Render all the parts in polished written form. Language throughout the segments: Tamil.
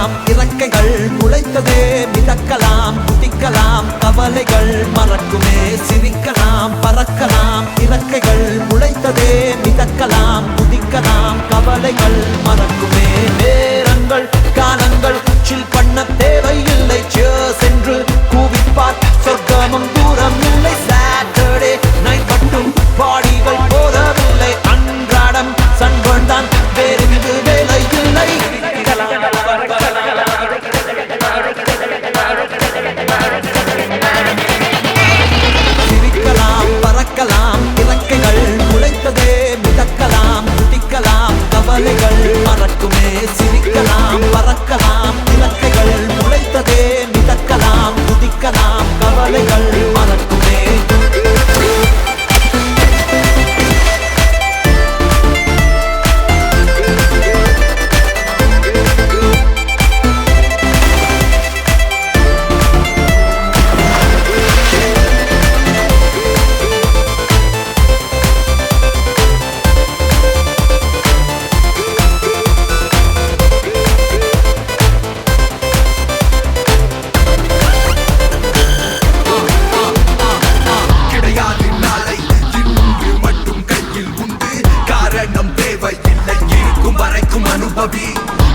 பறக்கலாம் இறக்கைகள் முளைத்ததே மிதக்கலாம் குதிக்கலாம் கவலைகள் மறக்குமே சிரிக்கலாம் பறக்கலாம் இறக்கைகள் முளைத்ததே மிதக்கலாம் குதிக்கலாம் கவலைகள் மறக்குமே நேரங்கள் காலங்கள் சில் பண்ண தேவையில்லை சென்று கூவிப்பார் சொர்க்கமும் தூரம் இல்லை சாட்டர்டே நைட் மட்டும் பாடிகள் போதவில்லை அன்றாடம் சன்வந்தான் வேறெங்கு வேலை இல்லை சிரிக்கலாம் பறக்கலாம் இறக்கைகள் முளைத்ததே மிதக்கலாம் குதிக்கலாம் கவலைகள் மறக்குமே சிரிக்கலாம் பறக்கலாம் இறக்கைகள் முளைத்ததே மிதக்கலாம் குதிக்கலாம் கவலைகள் மறக்குமே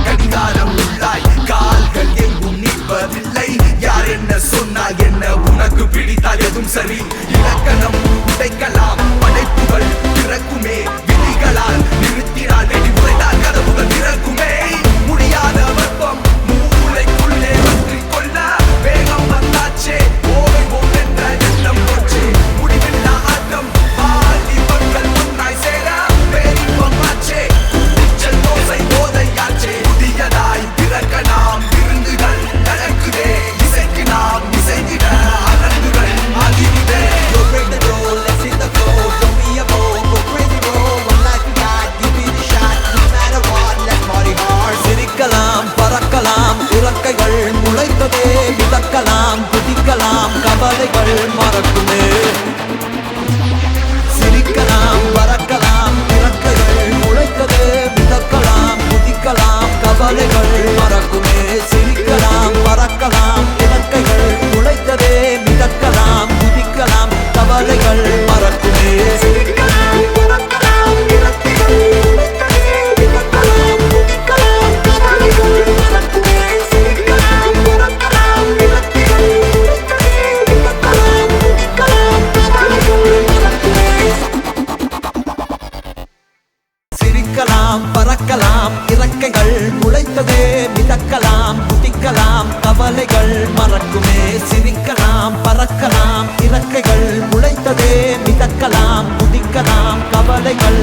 கடிகாரம் உள்ளாய் கால்கள் எங்கும் நிற்பதில்லை யார் என்ன சொன்னால் என்ன உனக்கு பிடித்தால் எதுவும் சரி இலக்கணம் உடைக்கலாம் படைப்புகள் பிறக்குமே விதிகளால் நிறுத்தினால் வெடி உடைத்தால் கதவுகள் திறக்குமே முடியாத வெப்பம் மூளைக்குள்ளே வற்றி கொள்ள வேகம் வந்தாச்சே ஓய்வோம் என்ற எண்ணம் போச்சு முடிவில்லா ஆட்டம் பாதி மக்கள் ஒன்றாய் சேர பேரின்பம் ஆச்சே தோசை போதையாச்சே புதியதாய் பிறக்க நாம் விருந்துகள் நடக்குதே இசைக்கு நாம் இசைக்கிட அலங்குகள் ஆகிவிடே சிரிக்கலாம் பறக்கலாம் இறக்கைகள் முளைத்ததே மிதக்கலாம் குதிக்கலாம் கவலைகள் மறக்குமே சிரிக்கலாம் பறக்கலாம் இறக்கைகள் முளைத்ததே மிதக்கலாம் குதிக்கலாம் கவலைகள் மறக்குமே சிரிக்கலாம் பறக்கலாம் இறக்கைகள் முளைத்ததே மிதக்கலாம் குதிக்கலாம் கவலைகள் மறக்குமே சிரிக்கலாம் பறக்கலாம் இறக்கைகள் முளைத்ததே மிதக்கலாம் குதிக்கலாம் கவலைகள் மறக்குமே சிரிக்கலாம் பறக்கலாம் இறக்கைகள் முளைத்ததே மிதக்கலாம் குதிக்கலாம் கவலைகள் மறக்குமே சிரிக்கலாம் பறக்கலாம் இறக்கைகள் முளைத்ததே மிதக்கலாம் குதிக்கலாம் கவலைகள் மறக்குமே சிரிக்கலாம் பறக்கலாம் இறக்கைகள் முளைத்ததே மிதக்கலாம் குதிக்கலாம் கவலைகள்